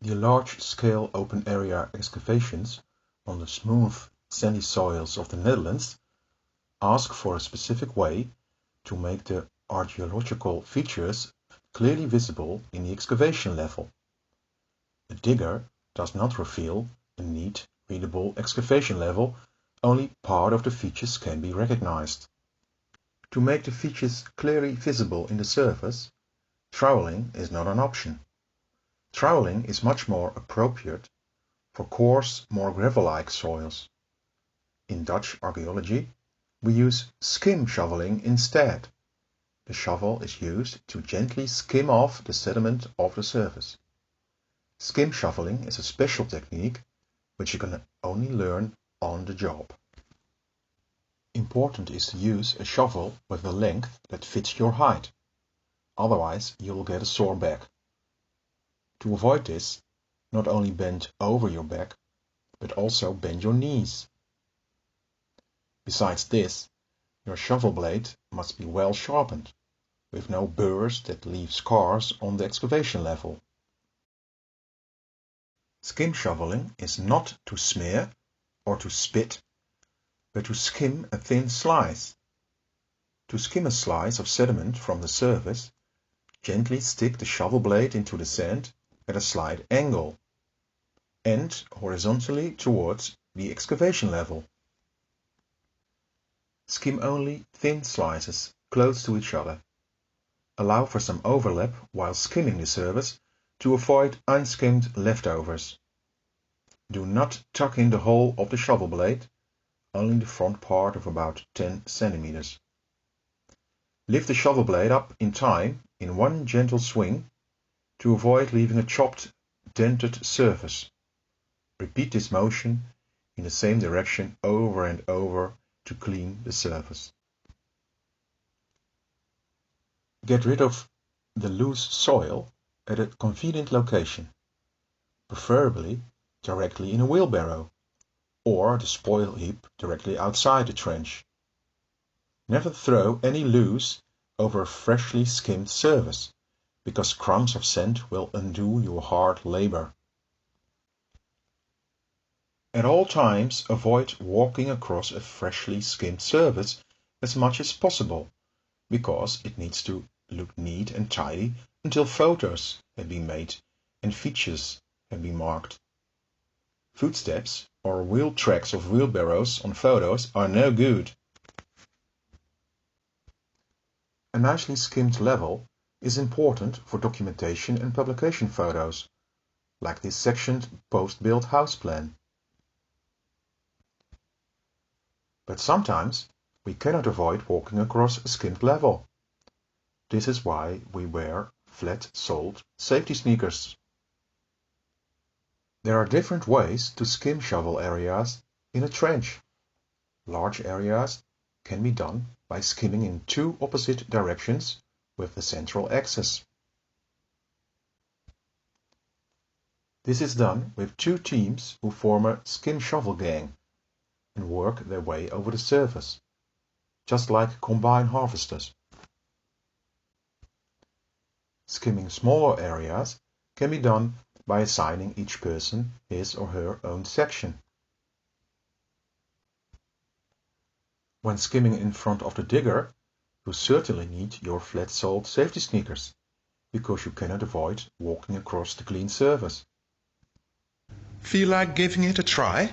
The large-scale open-area excavations on the smooth, sandy soils of the Netherlands ask for a specific way to make the archaeological features clearly visible in the excavation level. A digger does not reveal a neat, readable excavation level, only part of the features can be recognized. To make the features clearly visible in the surface, troweling is not an option. Troweling is much more appropriate for coarse, more gravel-like soils. In Dutch archaeology, we use skim shoveling instead. The shovel is used to gently skim off the sediment off the surface. Skim shoveling is a special technique which you can only learn on the job. Important is to use a shovel with a length that fits your height. Otherwise you will get a sore back. To avoid this, not only bend over your back, but also bend your knees. Besides this, your shovel blade must be well sharpened, with no burrs that leave scars on the excavation level. Skim shoveling is not to smear or to spit, but to skim a thin slice. To skim a slice of sediment from the surface, gently stick the shovel blade into the sand at a slight angle and horizontally towards the excavation level. Skim only thin slices close to each other. Allow for some overlap while skimming the surface to avoid unskimmed leftovers. Do not tuck in the hole of the shovel blade, only the front part of about 10 cm. Lift the shovel blade up in time in one gentle swing to avoid leaving a chopped, dented surface. Repeat this motion in the same direction over and over to clean the surface. Get rid of the loose soil at a convenient location, preferably directly in a wheelbarrow, or the spoil heap directly outside the trench. Never throw any loose over a freshly skimmed surface, because crumbs of sand will undo your hard labor. At all times avoid walking across a freshly skimmed surface as much as possible, because it needs to look neat and tidy until photos have been made and features have been marked. Footsteps or wheel tracks of wheelbarrows on photos are no good. A nicely skimmed level is important for documentation and publication photos, like this sectioned post-built house plan. But sometimes we cannot avoid walking across a skimmed level. This is why we wear flat-soled safety sneakers. There are different ways to skim shovel areas in a trench. Large areas can be done by skimming in two opposite directions with the central axis. This is done with two teams who form a skim shovel gang and work their way over the surface, just like combine harvesters. Skimming smaller areas can be done by assigning each person his or her own section. When skimming in front of the digger, you certainly need your flat-soled safety sneakers, because you cannot avoid walking across the clean surface. Feel like giving it a try?